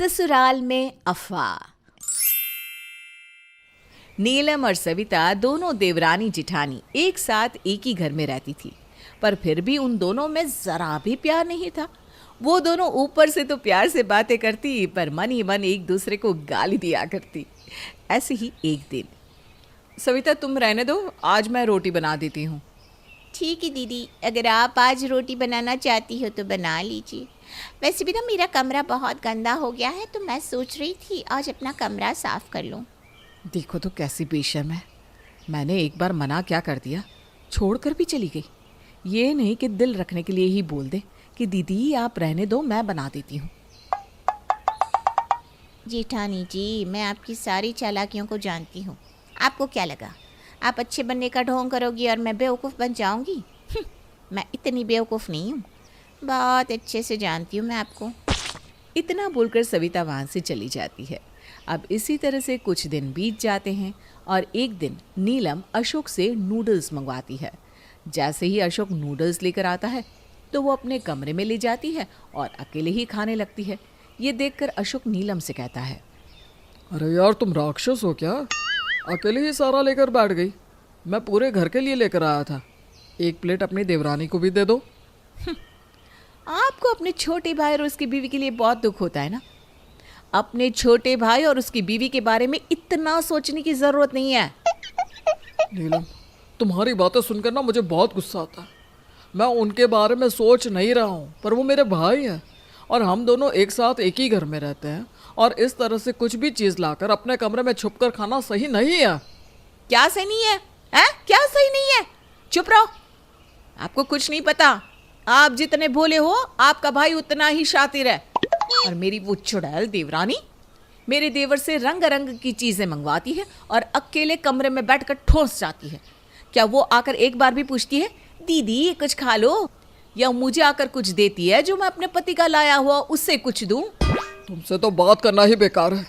ससुराल में अफवाह। नीलम और सविता दोनों देवरानी जिठानी एक साथ एक ही घर में रहती थी, पर फिर भी उन दोनों में जरा भी प्यार नहीं था। वो दोनों ऊपर से तो प्यार से बातें करती, पर मन ही मन एक दूसरे को गाली दिया करती। ऐसे ही एक दिन, सविता तुम रहने दो, आज मैं रोटी बना देती हूँ। ठीक है दीदी, अगर आप आज रोटी बनाना चाहती हो तो बना लीजिए। वैसे भी ना मेरा कमरा बहुत गंदा हो गया है, तो मैं सोच रही थी आज अपना कमरा साफ कर लूँ। देखो तो कैसी बेशर्म है। मैंने एक बार मना क्या कर दिया, छोड़कर भी चली गई। ये नहीं कि दिल रखने के लिए ही बोल दे कि दीदी आप रहने दो, मैं बना देती हूँ। जेठानी जी, मैं आपकी सारी चालाकियों को जानती हूँ। आपको क्या लगा आप अच्छे बनने का ढोंग करोगी और मैं बेवकूफ़ बन जाऊँगी? मैं इतनी बेवकूफ़ नहीं हूँ, बहुत अच्छे से जानती हूँ मैं आपको। इतना बोलकर सविता वहाँ से चली जाती है। अब इसी तरह से कुछ दिन बीत जाते हैं और एक दिन नीलम अशोक से नूडल्स मंगवाती है। जैसे ही अशोक नूडल्स लेकर आता है तो वो अपने कमरे में ले जाती है और अकेले ही खाने लगती है। ये देखकर अशोक नीलम से कहता है, अरे यार तुम राक्षस हो क्या? अकेले ही सारा लेकर बैठ गई। मैं पूरे घर के लिए लेकर आया था। एक प्लेट अपनी देवरानी को भी दे दो। आपको अपने छोटे भाई और उसकी बीवी के लिए बहुत दुख होता है ना। अपने छोटे भाई और उसकी बीवी के बारे में इतना सोचने की जरूरत नहीं है। नीलम, तुम्हारी बातें सुनकर ना मुझे बहुत गुस्सा आता है। मैं उनके बारे में सोच नहीं रहा हूँ, पर वो मेरे भाई हैं और हम दोनों एक साथ एक ही घर में रहते हैं, और इस तरह से कुछ भी चीज़ लाकर अपने कमरे में छुपकर खाना सही नहीं है। क्या सही नहीं है? क्या सही नहीं है? चुप रहो, आपको कुछ नहीं पता। आप जितने भोले हो, आपका भाई उतना ही शातिर है। और मेरी वो चुड़ैल देवरानी मेरे देवर से रंग रंग की चीजें मंगवाती है और अकेले कमरे में बैठकर ठोस जाती है। क्या वो आकर एक बार भी पूछती है, दीदी कुछ खा लो? या मुझे आकर कुछ देती है जो मैं अपने पति का लाया हुआ उससे कुछ दूं? तुमसे तो बात करना ही बेकार है।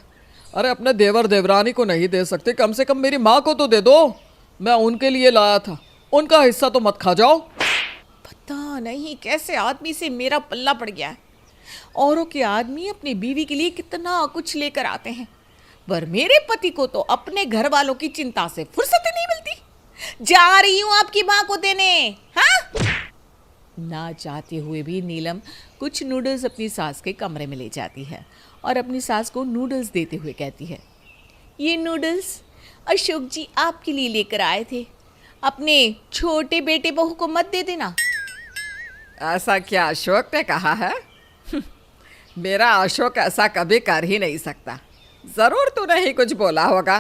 अरे अपने देवर देवरानी को नहीं दे सकते, कम से कम मेरी माँ को तो दे दो। मैं उनके लिए लाया था, उनका हिस्सा तो मत खा जाओ। पता नहीं कैसे आदमी से मेरा पल्ला पड़ गया है। औरों के आदमी अपनी बीवी के लिए कितना कुछ लेकर आते हैं, पर मेरे पति को तो अपने घर वालों की चिंता से फुर्सत ही नहीं मिलती। जा रही हूं आपकी माँ को देने। हाँ, ना चाहते हुए भी नीलम कुछ नूडल्स अपनी सास के कमरे में ले जाती है और अपनी सास को नूडल्स देते हुए कहती है, ये नूडल्स अशोक जी आपके लिए लेकर आए थे, अपने छोटे बेटे बहू को मत दे देना। ऐसा क्या अशोक ने कहा है? मेरा अशोक ऐसा कभी कर ही नहीं सकता। जरूर तूने ही कुछ बोला होगा।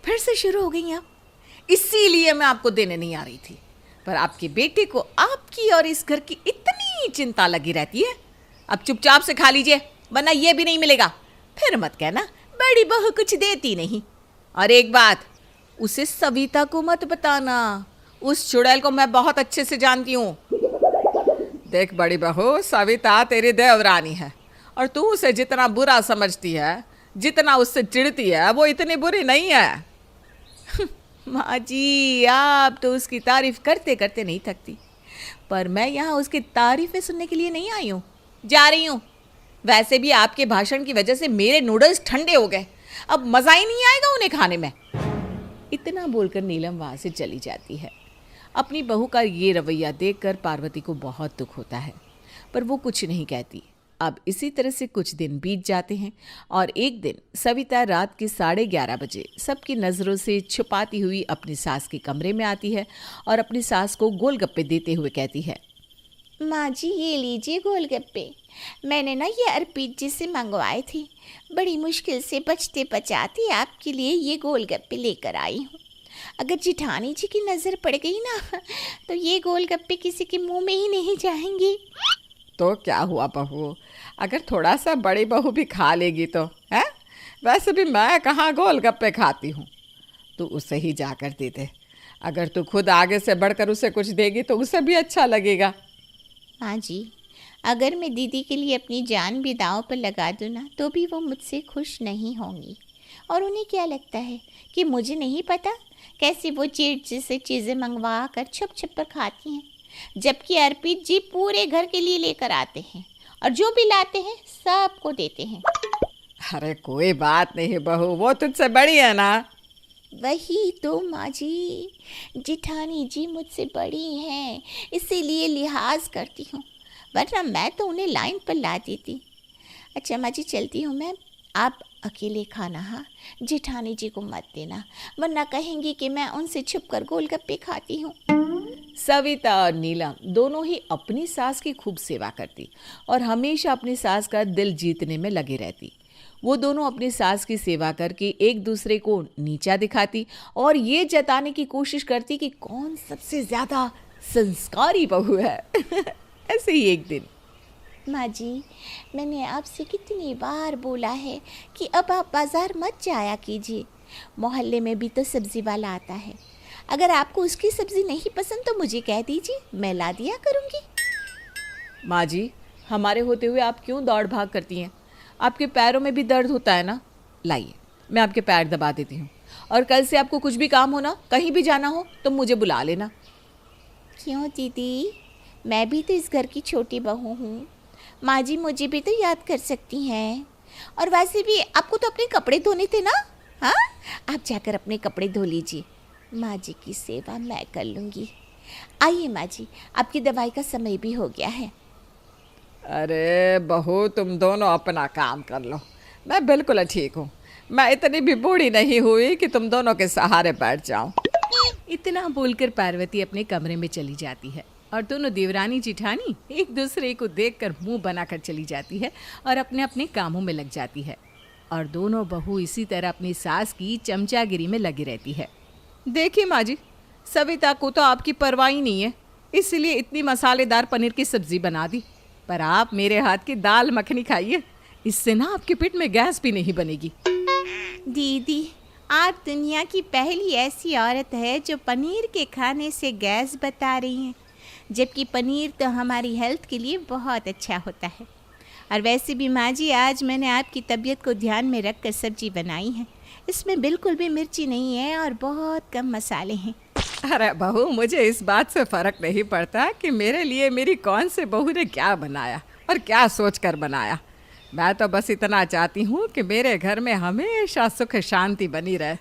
फिर से शुरू हो गई आप। इसीलिए मैं आपको देने नहीं आ रही थी, पर आपके बेटे को आपकी और इस घर की इतनी चिंता लगी रहती है। अब चुपचाप से खा लीजिए, वरना ये भी नहीं मिलेगा। फिर मत कहना बड़ी बहू कुछ देती नहीं। और एक बात, उसे सविता को मत बताना। उस चुड़ैल को मैं बहुत अच्छे से जानती हूँ। देख बड़ी बहू, सविता तेरी देवरानी है और तू उसे जितना बुरा समझती है, जितना उससे चिढ़ती है, वो इतनी बुरी नहीं है। माँ जी, आप तो उसकी तारीफ करते करते नहीं थकती, पर मैं यहाँ उसकी तारीफें सुनने के लिए नहीं आई हूँ। जा रही हूँ। वैसे भी आपके भाषण की वजह से मेरे नूडल्स ठंडे हो गए, अब मज़ा ही नहीं आएगा उन्हें खाने में। इतना बोलकर नीलम वहाँ से चली जाती है। अपनी बहू का ये रवैया देखकर पार्वती को बहुत दुख होता है, पर वो कुछ नहीं कहती। अब इसी तरह से कुछ दिन बीत जाते हैं और एक दिन सविता रात के 11:30 बजे सबकी नज़रों से छुपाती हुई अपनी सास के कमरे में आती है और अपनी सास को गोलगप्पे देते हुए कहती है, माँ जी ये लीजिए गोलगप्पे। मैंने ना ये अर्पित जी से मंगवाए थे, बड़ी मुश्किल से बचते बचाते आपके लिए ये गोलगप्पे लेकर आई हूँ। अगर जिठानी जी की नज़र पड़ गई ना तो ये गोलगप्पे किसी के मुंह में ही नहीं जाएंगे। तो क्या हुआ बहू, अगर थोड़ा सा बड़ी बहू भी खा लेगी तो है? वैसे भी मैं कहाँ गोलगप्पे खाती हूँ। तू उसे ही जाकर दे दे। अगर तू खुद आगे से बढ़कर उसे कुछ देगी तो उसे भी अच्छा लगेगा। हाँ जी, अगर मैं दीदी के लिए अपनी जान भी दांव पर लगा दूँ ना तो भी वो मुझसे खुश नहीं होंगी। और उन्हें क्या लगता है कि मुझे नहीं पता कैसे वो चीट से चीज़ें मंगवा कर छुप छुप कर खाती हैं, जबकि अर्पित जी पूरे घर के लिए लेकर आते हैं और जो भी लाते हैं सबको देते हैं। अरे कोई बात नहीं बहू, वो तुझसे बड़ी है ना। वही तो माँ जी, जिठानी जी मुझसे बड़ी हैं, इसीलिए लिहाज करती हूँ, वरना मैं तो उन्हें लाइन पर ला देती। अच्छा माँ जी, चलती हूँ मैं, आप अकेले खाना, हाँ, जिठानी जी को मत देना, वरना कहेंगी कि मैं उनसे छुपकर गोलगप्पे खाती हूँ। सविता और नीलम दोनों ही अपनी सास की खूब सेवा करती और हमेशा अपनी सास का दिल जीतने में लगी रहती। वो दोनों अपनी सास की सेवा करके एक दूसरे को नीचा दिखाती और ये जताने की कोशिश करती कि कौन सबसे ज्यादा संस्कारी बहू है। ऐसे ही एक दिन, माँ जी, मैंने आपसे कितनी बार बोला है कि अब आप बाज़ार मत जाया कीजिए, मोहल्ले में भी तो सब्ज़ी वाला आता है, अगर आपको उसकी सब्ज़ी नहीं पसंद तो मुझे कह दीजिए, मैं ला दिया करूँगी। माँ जी, हमारे होते हुए आप क्यों दौड़ भाग करती हैं? आपके पैरों में भी दर्द होता है ना? लाइए, मैं आपके पैर दबा देती हूँ, और कल से आपको कुछ भी काम हो ना, कहीं भी जाना हो तो मुझे बुला लेना। क्यों दीदी, मैं भी तो इस घर की छोटी बहू हूँ, माँ जी मुझे भी तो याद कर सकती हैं। और वैसे भी आपको तो अपने कपड़े धोने थे ना, हाँ, आप जाकर अपने कपड़े धो लीजिए, माँ जी की सेवा मैं कर लूँगी। आइए माँ जी, आपकी दवाई का समय भी हो गया है। अरे बहू, तुम दोनों अपना काम कर लो, मैं बिल्कुल ठीक हूँ। मैं इतनी भी बूढ़ी नहीं हुई कि तुम दोनों के सहारे बैठ जाऊं। इतना बोलकर पार्वती अपने कमरे में चली जाती है और दोनों देवरानी जिठानी एक दूसरे को देखकर मुंह बनाकर चली जाती है और अपने अपने कामों में लग जाती है। और दोनों बहू इसी तरह अपनी सास की चमचागिरी में लगी रहती है। देखिए माँ जी, सविता को तो आपकी परवाह ही नहीं है, इसलिए इतनी मसालेदार पनीर की सब्जी बना दी, पर आप मेरे हाथ की दाल मखनी खाइए, इससे ना आपके पेट में गैस भी नहीं बनेगी। दीदी, आप दुनिया की पहली ऐसी औरत है जो पनीर के खाने से गैस बता रही हैं, जबकि पनीर तो हमारी हेल्थ के लिए बहुत अच्छा होता है। और वैसे भी माँ जी, आज मैंने आपकी तबीयत को ध्यान में रख कर सब्जी बनाई है, इसमें बिल्कुल भी मिर्ची नहीं है और बहुत कम मसाले हैं। अरे बहू, मुझे इस बात से फ़र्क नहीं पड़ता कि मेरे लिए मेरी कौन से बहू ने क्या बनाया और क्या सोच कर बनाया। मैं तो बस इतना चाहती हूँ कि मेरे घर में हमेशा सुख शांति बनी रहे।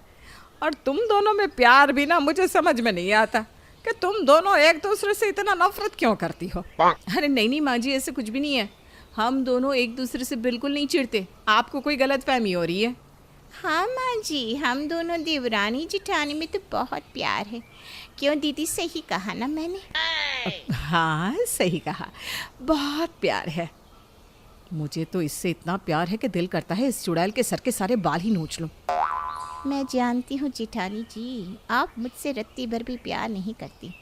और तुम दोनों में प्यार भी ना मुझे समझ में नहीं आता कि तुम दोनों एक दूसरे से इतना नफरत क्यों करती हो। अरे नहीं नहीं माँ जी, ऐसे कुछ भी नहीं है, हम दोनों एक दूसरे से बिल्कुल नहीं चिढ़ते, आपको कोई गलतफहमी हो रही है। हाँ माँ जी, हम दोनों देवरानी जिठानी में तो बहुत प्यार है। क्यों दीदी, सही कहा ना मैंने? हाँ सही कहा, बहुत प्यार है। मुझे तो इससे इतना प्यार है कि दिल करता है इस चुड़ैल के सर के सारे बाल ही नोच लूं। मैं जानती हूँ जिठानी जी, आप मुझसे रत्ती भर भी प्यार नहीं करती,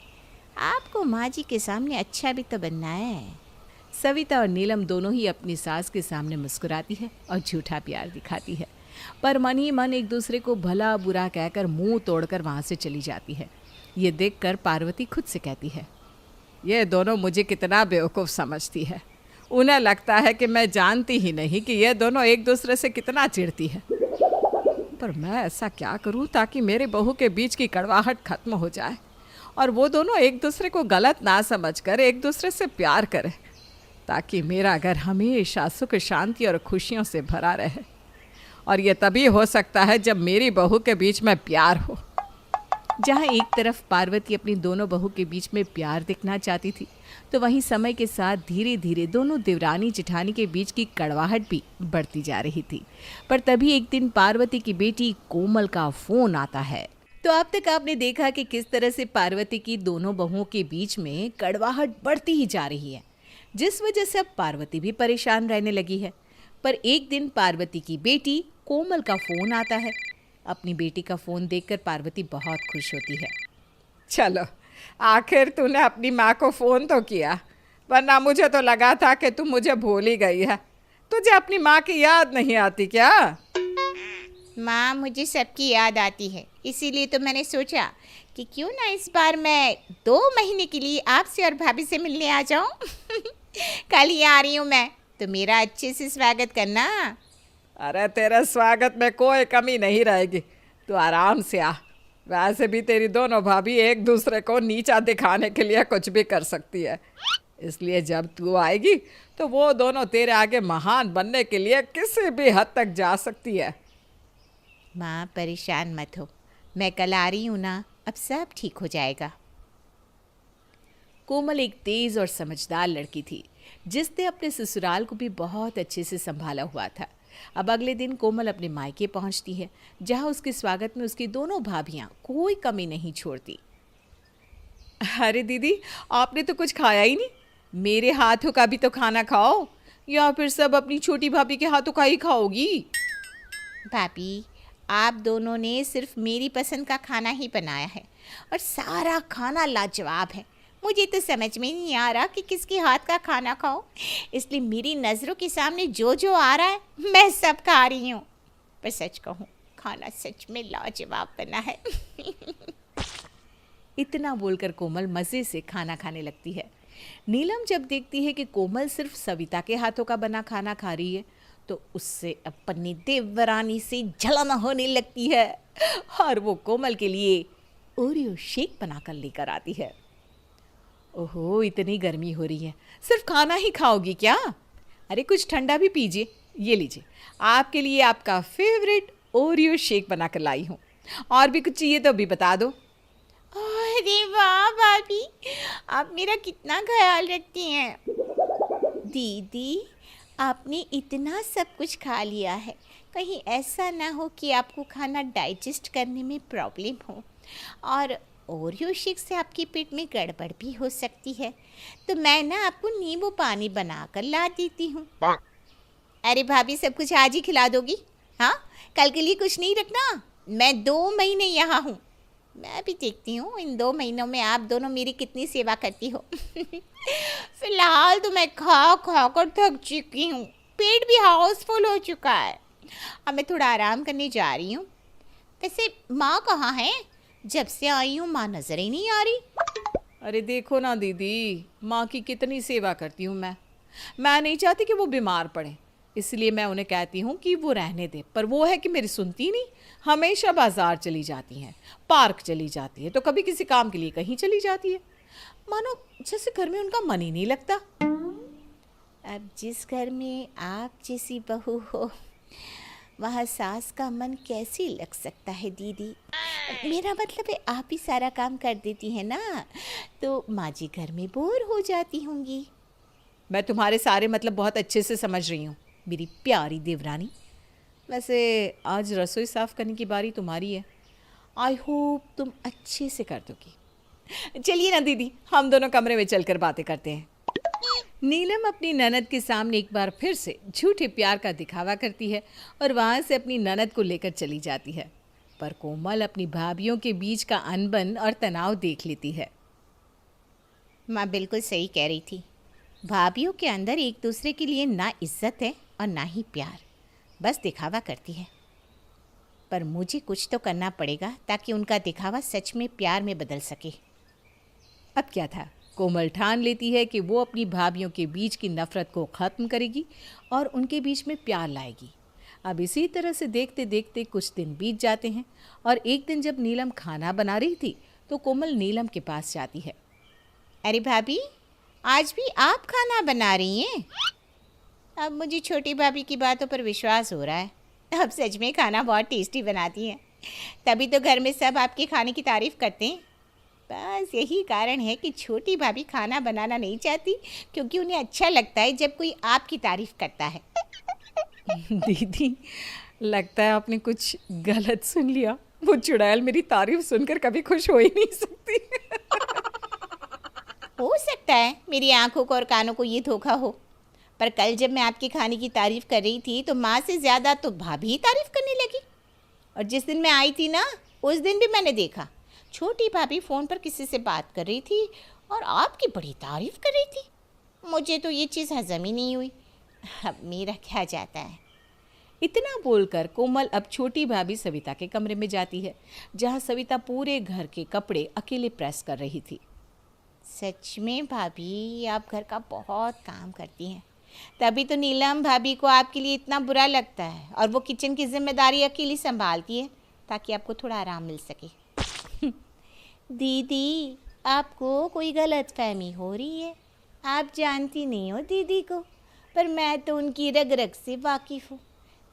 आपको माँ जी के सामने अच्छा भी तो बनना है। सविता और नीलम दोनों ही अपनी सास के सामने मुस्कुराती है और झूठा प्यार दिखाती है, पर मन ही मन एक दूसरे को भला बुरा कहकर मुंह तोड़कर वहाँ से चली जाती है। ये देखकर पार्वती खुद से कहती है, ये दोनों मुझे कितना बेवकूफ़ समझती है। उन्हें लगता है कि मैं जानती ही नहीं कि ये दोनों एक दूसरे से कितना चिढ़ती है। पर मैं ऐसा क्या करूं ताकि मेरे बहू के बीच की कड़वाहट खत्म हो जाए और वो दोनों एक दूसरे को गलत ना समझकर एक दूसरे से प्यार करें, ताकि मेरा घर हमेशा सुख शांति और खुशियों से भरा रहे। और ये तभी हो सकता है जब मेरी बहू के बीच में प्यार हो। जहाँ एक तरफ पार्वती अपनी दोनों बहू के बीच में प्यार देखना चाहती थी, तो वहीं समय के साथ धीरे धीरे दोनों देवरानी जिठानी के बीच की कड़वाहट भी बढ़ती जा रही थी। पर तभी एक दिन पार्वती की बेटी कोमल का फोन आता है। तो अब तक आपने देखा कि किस तरह से पार्वती की दोनों बहुओं के बीच में कड़वाहट बढ़ती ही जा रही है, जिस वजह से अब पार्वती भी परेशान रहने लगी है। पर एक दिन पार्वती की बेटी कोमल का फोन आता है। अपनी बेटी का फ़ोन देखकर पार्वती बहुत खुश होती है। चलो, आखिर तूने अपनी माँ को फ़ोन तो किया, वरना मुझे तो लगा था कि तू मुझे भूल ही गई है। तुझे अपनी माँ की याद नहीं आती क्या? माँ, मुझे सबकी याद आती है, इसीलिए तो मैंने सोचा कि क्यों ना इस बार मैं 2 महीने के लिए आपसे और भाभी से मिलने आ जाऊँ। कल ही आ रही हूँ मैं, तो मेरा अच्छे से स्वागत करना। अरे तेरे स्वागत में कोई कमी नहीं रहेगी, तू आराम से आ। वैसे भी तेरी दोनों भाभी एक दूसरे को नीचा दिखाने के लिए कुछ भी कर सकती है। इसलिए जब तू आएगी तो वो दोनों तेरे आगे महान बनने के लिए किसी भी हद तक जा सकती है। माँ परेशान मत हो, मैं कल आ रही हूँ ना, अब सब ठीक हो जाएगा। कोमल एक तेज और समझदार लड़की थी जिसने अपने ससुराल को भी बहुत अच्छे से संभाला हुआ था। अब अगले दिन कोमल अपने मायके पहुंचती है जहां उसके स्वागत में उसकी दोनों भाभियां कोई कमी नहीं छोड़ती। अरे दीदी, आपने तो कुछ खाया ही नहीं, मेरे हाथों का भी तो खाना खाओ, या फिर सब अपनी छोटी भाभी के हाथों का ही खाओगी। भाभी, आप दोनों ने सिर्फ मेरी पसंद का खाना ही बनाया है और सारा खाना लाजवाब है। मुझे तो समझ में नहीं आ रहा कि किसके हाथ का खाना खाओ, इसलिए मेरी नज़रों के सामने जो जो आ रहा है मैं सब खा रही हूँ। पर सच कहूँ, खाना सच में लाजवाब बना है। इतना बोलकर कोमल मज़े से खाना खाने लगती है। नीलम जब देखती है कि कोमल सिर्फ सविता के हाथों का बना खाना खा रही है तो उससे अपनी देवरानी से जलन होने लगती है और वो कोमल के लिए ओरियो शेक बनाकर लेकर आती है। ओहो, इतनी गर्मी हो रही है, सिर्फ खाना ही खाओगी क्या? अरे कुछ ठंडा भी पीजिए, ये लीजिए, आपके लिए आपका फेवरेट ओरियो शेक बनाकर लाई हूँ। और भी कुछ चाहिए तो भी बता दो। अरे वाह भाभी, आप मेरा कितना ख्याल रखती हैं। दीदी, आपने इतना सब कुछ खा लिया है, कहीं ऐसा ना हो कि आपको खाना डाइजेस्ट करने में प्रॉब्लम हो, और ओरियो शेक से आपके पेट में गड़बड़ भी हो सकती है। तो मैं ना आपको नींबू पानी बनाकर ला देती हूँ। अरे भाभी, सब कुछ आज ही खिला दोगी? हाँ, कल के लिए कुछ नहीं रखना। मैं 2 महीने यहाँ हूँ, मैं भी देखती हूँ इन 2 महीनों में आप दोनों मेरी कितनी सेवा करती हो। फिलहाल तो मैं खा खा कर थक चुकी हूँ, पेट भी हाउसफुल हो चुका है। अब मैं थोड़ा आराम करने जा रही हूँ। वैसे माँ कहाँ है? जब से आई हूँ माँ नज़र ही नहीं आ रही। अरे देखो ना दीदी, माँ की कितनी सेवा करती हूँ मैं नहीं चाहती कि वो बीमार पड़े, इसलिए मैं उन्हें कहती हूँ कि वो रहने दे, पर वो है कि मेरी सुनती नहीं। हमेशा बाजार चली जाती हैं, पार्क चली जाती है, तो कभी किसी काम के लिए कहीं चली जाती है, मानो जैसे घर में उनका मन ही नहीं लगता। अब जिस घर में आप जैसी बहू हो वहाँ सास का मन कैसे लग सकता है दीदी? मेरा मतलब है आप ही सारा काम कर देती हैं ना, तो माँ जी घर में बोर हो जाती होंगी। मैं तुम्हारे सारे मतलब बहुत अच्छे से समझ रही हूँ मेरी प्यारी देवरानी। वैसे आज रसोई साफ़ करने की बारी तुम्हारी है, आई होप तुम अच्छे से कर दोगी। चलिए ना दीदी, हम दोनों कमरे में चलकर बातें करते हैं। नीलम अपनी ननद के सामने एक बार फिर से झूठे प्यार का दिखावा करती है और वहाँ से अपनी ननद को लेकर चली जाती है, पर कोमल अपनी भाभियों के बीच का अनबन और तनाव देख लेती है। माँ बिल्कुल सही कह रही थी, भाभियों के अंदर एक दूसरे के लिए ना इज्जत है और ना ही प्यार, बस दिखावा करती है। पर मुझे कुछ तो करना पड़ेगा ताकि उनका दिखावा सच में प्यार में बदल सके। अब क्या था, कोमल ठान लेती है कि वो अपनी भाभियों के बीच की नफ़रत को ख़त्म करेगी और उनके बीच में प्यार लाएगी। अब इसी तरह से देखते देखते कुछ दिन बीत जाते हैं और एक दिन जब नीलम खाना बना रही थी तो कोमल नीलम के पास जाती है। अरे भाभी, आज भी आप खाना बना रही हैं? अब मुझे छोटी भाभी की बातों पर विश्वास हो रहा है, अब सच में खाना बहुत टेस्टी बनाती हैं, तभी तो घर में सब आपके खाने की तारीफ़ करते हैं। बस यही कारण है कि छोटी भाभी खाना बनाना नहीं चाहती, क्योंकि उन्हें अच्छा लगता है जब कोई आपकी तारीफ़ करता है। दीदी, लगता है आपने कुछ गलत सुन लिया, वो चुड़ैल मेरी तारीफ सुनकर कभी खुश हो ही नहीं सकती। हो सकता है मेरी आंखों को और कानों को ये धोखा हो, पर कल जब मैं आपके खाने की तारीफ़ कर रही थी तो माँ से ज़्यादा तो भाभी ही तारीफ़ करने लगी। और जिस दिन मैं आई थी ना, उस दिन भी मैंने देखा छोटी भाभी फ़ोन पर किसी से बात कर रही थी और आपकी बड़ी तारीफ़ कर रही थी। मुझे तो ये चीज़ हज़म ही नहीं हुई, अब मेरा क्या जाता है। इतना बोलकर कोमल अब छोटी भाभी सविता के कमरे में जाती है, जहाँ सविता पूरे घर के कपड़े अकेले प्रेस कर रही थी। सच में भाभी, आप घर का बहुत काम करती हैं, तभी तो नीलम भाभी को आपके लिए इतना बुरा लगता है और वो किचन की जिम्मेदारी अकेली संभालती है ताकि आपको थोड़ा आराम मिल सके। दीदी, आपको कोई गलतफहमी हो रही है, आप जानती नहीं हो दीदी को, पर मैं तो उनकी रग रग से वाकिफ़ हूँ।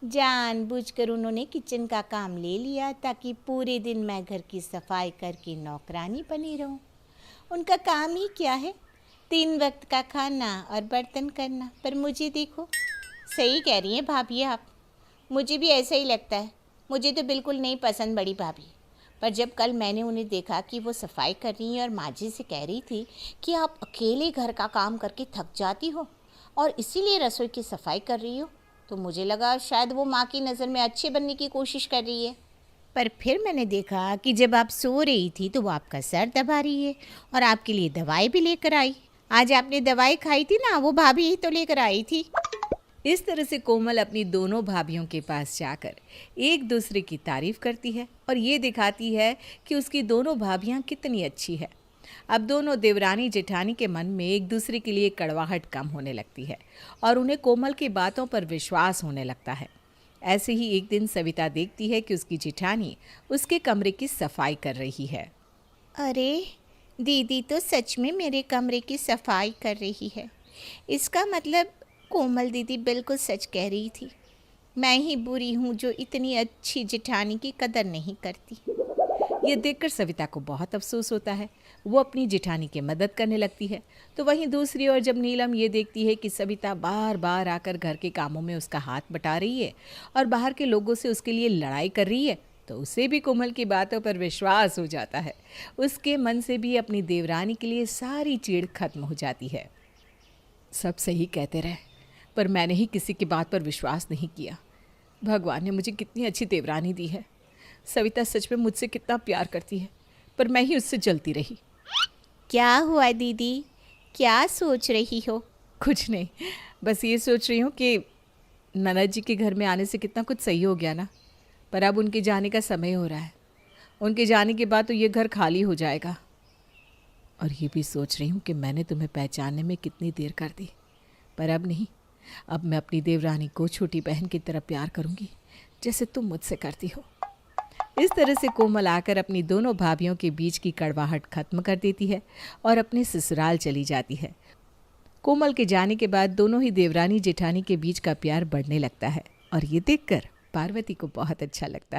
जानबूझकर उन्होंने किचन का काम ले लिया ताकि पूरे दिन मैं घर की सफाई करके नौकरानी बनी रहूं। उनका काम ही क्या है, 3 वक्त का खाना और बर्तन करना। पर मुझे देखो, सही कह रही हैं भाभी आप, मुझे भी ऐसा ही लगता है। मुझे तो बिल्कुल नहीं पसंद बड़ी भाभी। पर जब कल मैंने उन्हें देखा कि वो सफाई कर रही हैं और माँ जी से कह रही थी कि आप अकेले घर का काम करके थक जाती हो और इसीलिए रसोई की सफाई कर रही हो, तो मुझे लगा शायद वो माँ की नज़र में अच्छे बनने की कोशिश कर रही है। पर फिर मैंने देखा कि जब आप सो रही थी तो वो आपका सर दबा रही है और आपके लिए दवाई भी लेकर आई। आज आपने दवाई खाई थी ना, वो भाभी ही तो लेकर आई थी। इस तरह से कोमल अपनी दोनों भाभियों के पास जाकर एक दूसरे की तारीफ करती है और ये दिखाती है कि उसकी दोनों भाभियां कितनी अच्छी है। अब दोनों देवरानी जेठानी के मन में एक दूसरे के लिए कड़वाहट कम होने लगती है और उन्हें कोमल की बातों पर विश्वास होने लगता है। ऐसे ही एक दिन सविता देखती है कि उसकी जेठानी उसके कमरे की सफाई कर रही है। अरे दीदी तो सच में मेरे कमरे की सफाई कर रही है। इसका मतलब कोमल दीदी बिल्कुल सच कह रही थी। मैं ही बुरी हूँ जो इतनी अच्छी जेठानी की कदर नहीं करती। ये देखकर सविता को बहुत अफसोस होता है। वो अपनी जेठानी की मदद करने लगती है। तो वहीं दूसरी ओर जब नीलम ये देखती है कि सविता बार बार आकर घर के कामों में उसका हाथ बटा रही है और बाहर के लोगों से उसके लिए लड़ाई कर रही है, तो उसे भी कोमल की बातों पर विश्वास हो जाता है। उसके मन से भी अपनी देवरानी के लिए सारी चीड़ खत्म हो जाती है। सब सही कहते रहे, पर मैंने ही किसी की बात पर विश्वास नहीं किया। भगवान ने मुझे कितनी अच्छी देवरानी दी है। सविता सच में मुझसे कितना प्यार करती है, पर मैं ही उससे जलती रही। क्या हुआ दीदी, क्या सोच रही हो? कुछ नहीं, बस ये सोच रही हूँ कि ननद जी के घर में आने से कितना कुछ सही हो गया ना, पर अब उनके जाने का समय हो रहा है। उनके जाने के बाद तो ये घर खाली हो जाएगा। और ये भी सोच रही हूँ कि मैंने तुम्हें पहचानने में कितनी देर कर दी, पर अब नहीं। अब मैं अपनी देवरानी को छोटी बहन की तरह प्यार करूँगी, जैसे तुम मुझसे करती हो। इस तरह से कोमल आकर अपनी दोनों भाभियों के बीच की कड़वाहट खत्म कर देती है और अपने ससुराल चली जाती है। कोमल के जाने के बाद दोनों ही देवरानी जेठानी के बीच का प्यार बढ़ने लगता है और ये देखकर पार्वती को बहुत अच्छा लगता है।